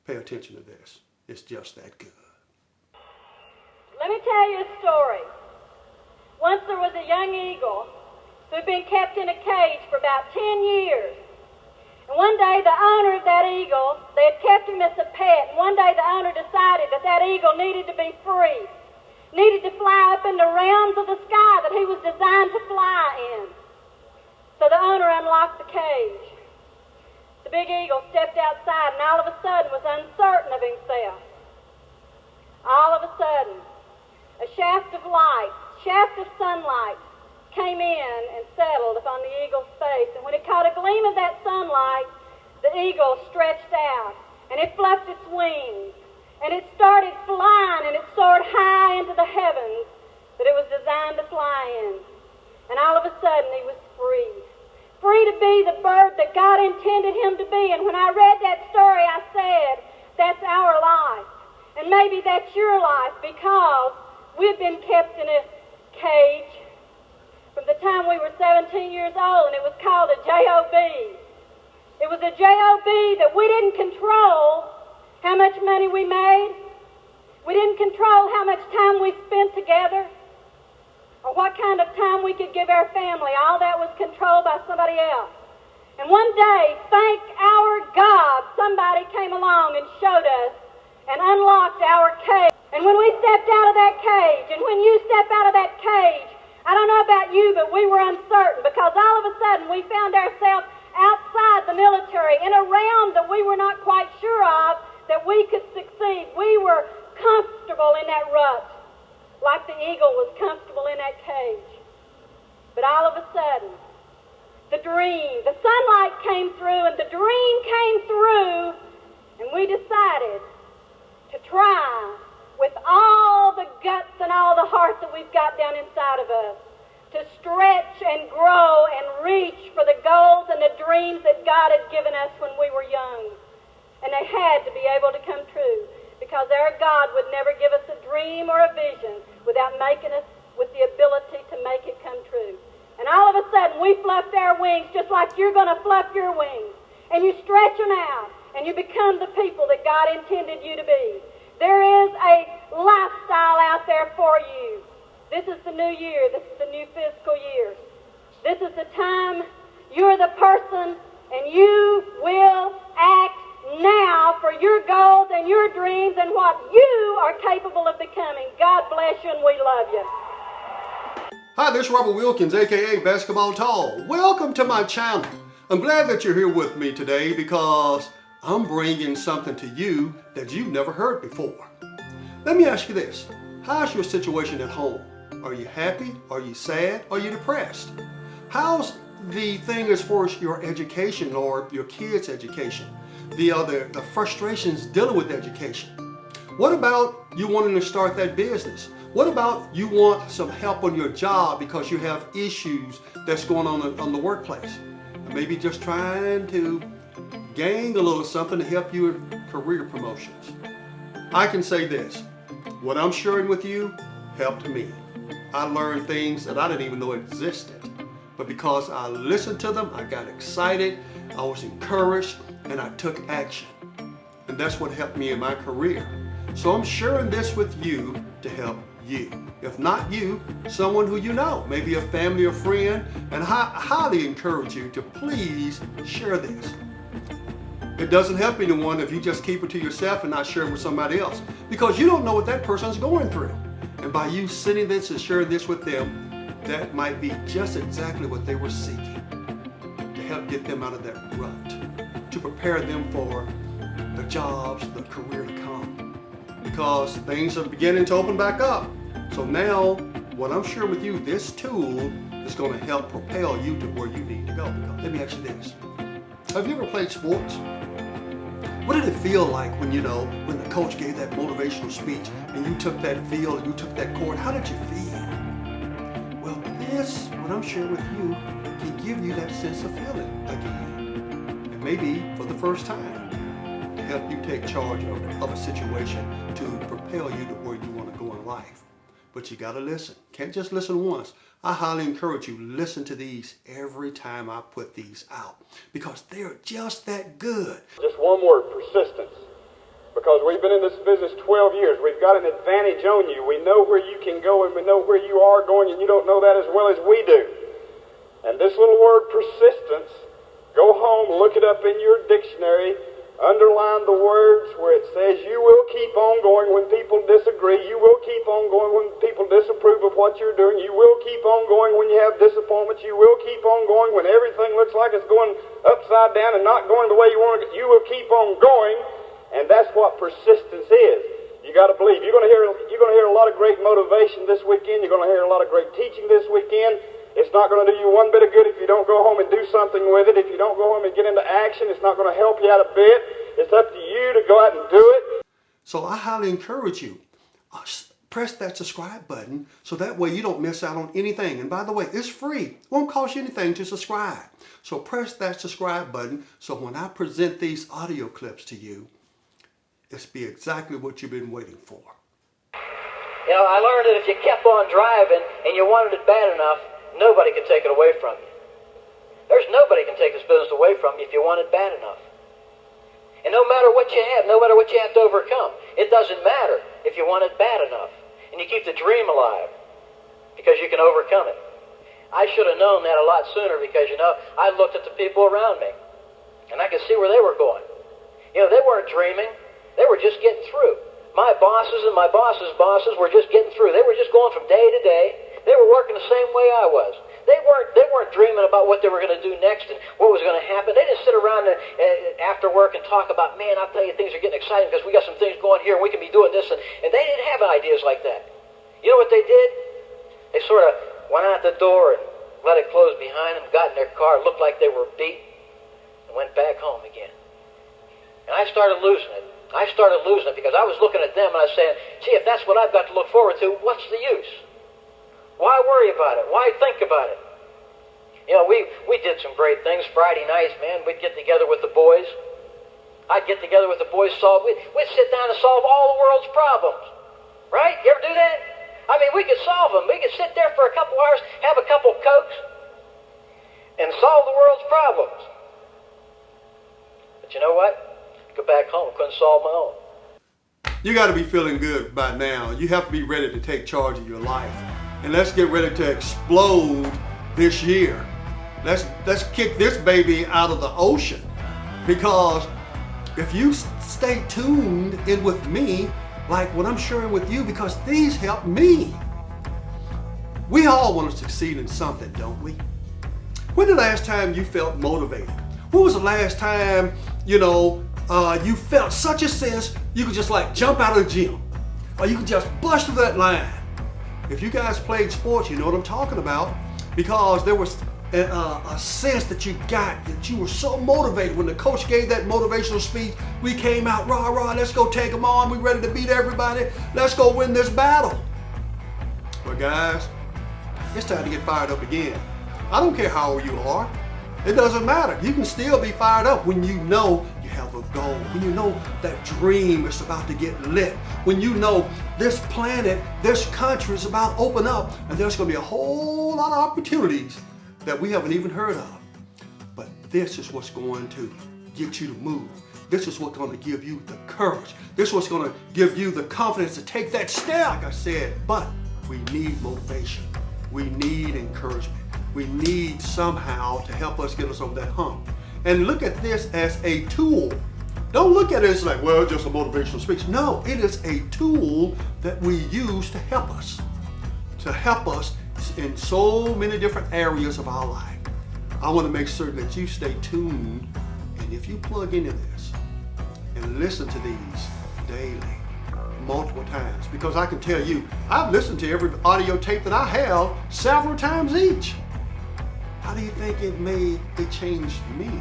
Pay attention to this. It's just that good. Let me tell you a story. Once there was a young eagle who'd been kept in a cage for about 10 years. And one day the owner of that eagle, they had kept him as a pet, and one day the owner decided that that eagle needed to be free, needed to fly up in the realms of the sky that he was designed to fly in. So the owner unlocked the cage. The big eagle stepped outside and all of a sudden was uncertain of himself. All of a sudden, a shaft of sunlight came in and settled upon the eagle's face, and when it caught a gleam of that sunlight, the eagle stretched out, and it fluffed its wings, and it started flying, and it soared high into the heavens that it was designed to fly in. And all of a sudden, he was free to be the bird that God intended him to be. And when I read that story, I said, that's our life, and maybe that's your life, because we've been kept in a cage from the time we were 17 years old, and it was called a job. It was a job that we didn't control how much money we made. We didn't control how much time we spent together, or what kind of time we could give our family. All that was controlled by somebody else. And one day, thank our God, somebody came along and showed us and unlocked our cage. And when we stepped out of that cage, and when you step out of that cage, I don't know about you, but we were uncertain, because all of a sudden we found ourselves outside the military in a realm that we were not quite sure of that we could succeed. We were comfortable in that rut, like the eagle was comfortable in that cage. But all of a sudden, the sunlight came through, and the dream came through, and we decided to try with all the guts and all the heart that we've got down inside of us, to stretch and grow and reach for the goals and the dreams that God had given us when we were young. And they had to be able to come true, because our God would never give us a dream or a vision without making us with the ability to make it come true. And all of a sudden we fluffed our wings just like you're going to fluff your wings. And you stretch them out, and you become the people that God intended you to be. There is a lifestyle out there for you. This is the new year. This is the new fiscal year. This is the time. You're the person, and you will act now for your goals and your dreams and what you are capable of becoming. God bless you, and we love you. Hi, this is Robert Wilkins, aka Basketball Tall. Welcome to my channel. I'm glad that you're here with me today, because I'm bringing something to you that you've never heard before. Let me ask you this. How's your situation at home? Are you happy? Are you sad? Are you depressed? How's the thing as far as your education or your kids' education? The frustrations dealing with education. What about you wanting to start that business? What about you want some help on your job because you have issues that's going on the workplace? Maybe just trying to gain a little something to help you in career promotions. I can say this, what I'm sharing with you helped me. I learned things that I didn't even know existed, but because I listened to them, I got excited, I was encouraged, and I took action. And that's what helped me in my career. So I'm sharing this with you to help you. If not you, someone who you know, maybe a family or friend, and I highly encourage you to please share this. It doesn't help anyone if you just keep it to yourself and not share it with somebody else, because you don't know what that person's going through. And by you sending this and sharing this with them, that might be just exactly what they were seeking, to help get them out of that rut, to prepare them for the jobs, the career to come, because things are beginning to open back up. So now, what I'm sharing with you, this tool is going to help propel you to where you need to go. Because let me ask you this. Have you ever played sports? What did it feel like when the coach gave that motivational speech and you took that field and you took that court? How did you feel? Well, this, what I'm sharing with you, can give you that sense of feeling again. And maybe for the first time, to help you take charge of a situation to propel you to where you want to go in life. But you got to listen. Can't just listen once. I highly encourage you, listen to these every time I put these out, because they're just that good. Just one word, persistence. because we've been in this business 12 years. We've got an advantage on you. We know where you can go and we know where you are going, and you don't know that as well as we do. And this little word, persistence, go home, look it up in your dictionary, underline the words where it says you will keep on going when people disagree. You will keep on going when people disapprove of what you're doing. You will keep on going when you have disappointments. You will keep on going when everything looks like it's going upside down and not going the way you want to go. You will keep on going, and that's what persistence is. You got to believe. You're going to hear a lot of great motivation this weekend. You're going to hear a lot of great teaching this weekend. It's not going to do you one bit of good if you don't go home and do something with it. If you don't go home and get into action, it's not going to help you out a bit. It's up to you to go out and do it. So I highly encourage you, press that subscribe button so that way you don't miss out on anything. And by the way, it's free. It won't cost you anything to subscribe. So press that subscribe button so when I present these audio clips to you, it's be exactly what you've been waiting for. You know, I learned that if you kept on driving and you wanted it bad enough, nobody could take it away from you. There's nobody can take this business away from you if you want it bad enough. And no matter what you have, no matter what you have to overcome, it doesn't matter if you want it bad enough. And you keep the dream alive because you can overcome it. I should have known that a lot sooner because, you know, I looked at the people around me and I could see where they were going. You know, they weren't dreaming. They were just getting through. My bosses and my boss's bosses were just getting through. They were just going from day to day. They were working the same way I was. They weren't dreaming about what they were going to do next and what was going to happen. They didn't sit around after work and talk about, man, I'll tell you, things are getting exciting because we got some things going here and we can be doing this. And they didn't have ideas like that. You know what they did? They sort of went out the door and let it close behind them, got in their car, looked like they were beat, and went back home again. And I started losing it. I started losing it because I was looking at them and I was saying, gee, if that's what I've got to look forward to, what's the use? Why worry about it? Why think about it? You know, we did some great things. Friday nights, man, we'd get together with the boys. I'd get together with the boys, we'd sit down and solve all the world's problems. Right? You ever do that? I mean, we could solve them. We could sit there for a couple hours, have a couple Cokes, and solve the world's problems. But you know what? Go back home, couldn't solve my own. You got to be feeling good by now. You have to be ready to take charge of your life. And let's get ready to explode this year. Let's kick this baby out of the ocean. Because if you stay tuned in with me, like what I'm sharing with you, because these help me. We all want to succeed in something, don't we? When the last time you felt motivated? When was the last time, you felt such a sense you could just like jump out of the gym? Or you could just bust through that line? If you guys played sports, you know what I'm talking about. Because there was a sense that you got, that you were so motivated. When the coach gave that motivational speech, we came out, rah, rah, let's go take them on. We ready to beat everybody. Let's go win this battle. But guys, it's time to get fired up again. I don't care how old you are. It doesn't matter. You can still be fired up when you know you have a goal. When you know that dream is about to get lit. When you know this planet, this country is about to open up and there's going to be a whole lot of opportunities that we haven't even heard of. But this is what's going to get you to move. This is what's going to give you the courage. This is what's going to give you the confidence to take that step, like I said. But we need motivation. We need encouragement. We need somehow to help us get us over that hump. And look at this as a tool. Don't look at it as like, well, just a motivational speech. No, it is a tool that we use to help us. To help us in so many different areas of our life. I want to make certain that you stay tuned. And if you plug into this and listen to these daily, multiple times, because I can tell you, I've listened to every audio tape that I have several times each. How do you think it changed me?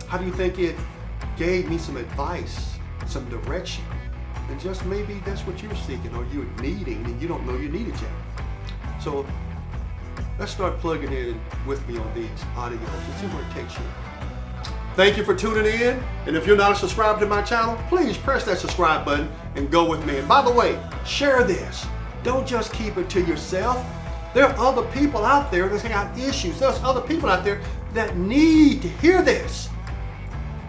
How do you think it gave me some advice, some direction? And just maybe that's what you're seeking or you're needing and you don't know you need it yet. So let's start plugging in with me on these audios and see where it takes you. Thank you for tuning in. And if you're not subscribed to my channel, please press that subscribe button and go with me. And by the way, share this. Don't just keep it to yourself. There are other people out there that have issues. There's other people out there that need to hear this.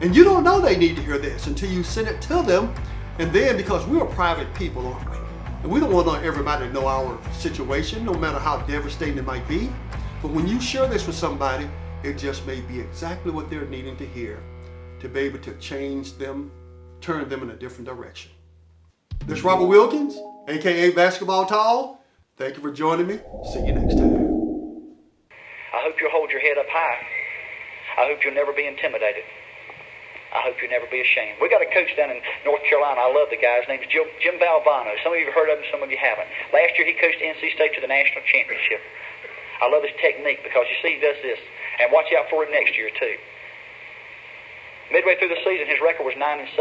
And you don't know they need to hear this until you send it to them. And then, because we're private people, aren't we? And we don't want everybody to know our situation, no matter how devastating it might be. But when you share this with somebody, it just may be exactly what they're needing to hear to be able to change them, turn them in a different direction. This is Robert Wilkins, aka Basketball Tall. Thank you for joining me. See you next time. I hope you'll hold your head up high. I hope you'll never be intimidated. I hope you'll never be ashamed. We got a coach down in North Carolina. I love the guy. His name's Jim Valvano. Some of you have heard of him, some of you haven't. Last year he coached NC State to the national championship. I love his technique because you see he does this. And watch out for him next year too. Midway through the season, his record was 9-7.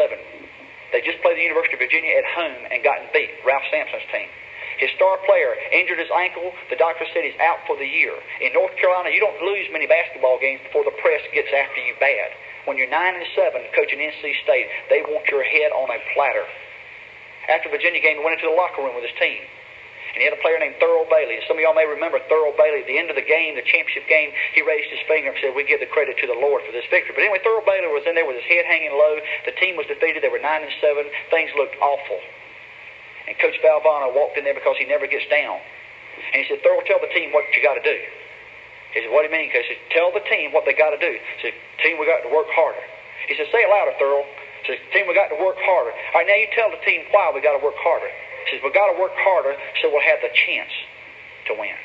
They just played the University of Virginia at home and gotten beat, Ralph Sampson's team. His star player injured his ankle. The doctor said he's out for the year. In North Carolina, you don't lose many basketball games before the press gets after you bad. When you're 9-7 coaching NC State, they want your head on a platter. After the Virginia game, he went into the locker room with his team. And he had a player named Thurl Bailey. Some of y'all may remember Thurl Bailey. At the end of the game, the championship game, he raised his finger and said, "We give the credit to the Lord for this victory." But anyway, Thurl Bailey was in there with his head hanging low. The team was defeated. They were 9-7. Things looked awful. And Coach Valvano walked in there because he never gets down. And he said, "Thurl, tell the team what you got to do." He said, "What do you mean?" He said, "Tell the team what they got to do." He said, "Team, we got to work harder." He said, "Say it louder, Thurl." He said, "Team, we got to work harder." All right, now you tell the team why we got to work harder. He says, "We got to work harder so we'll have the chance to win."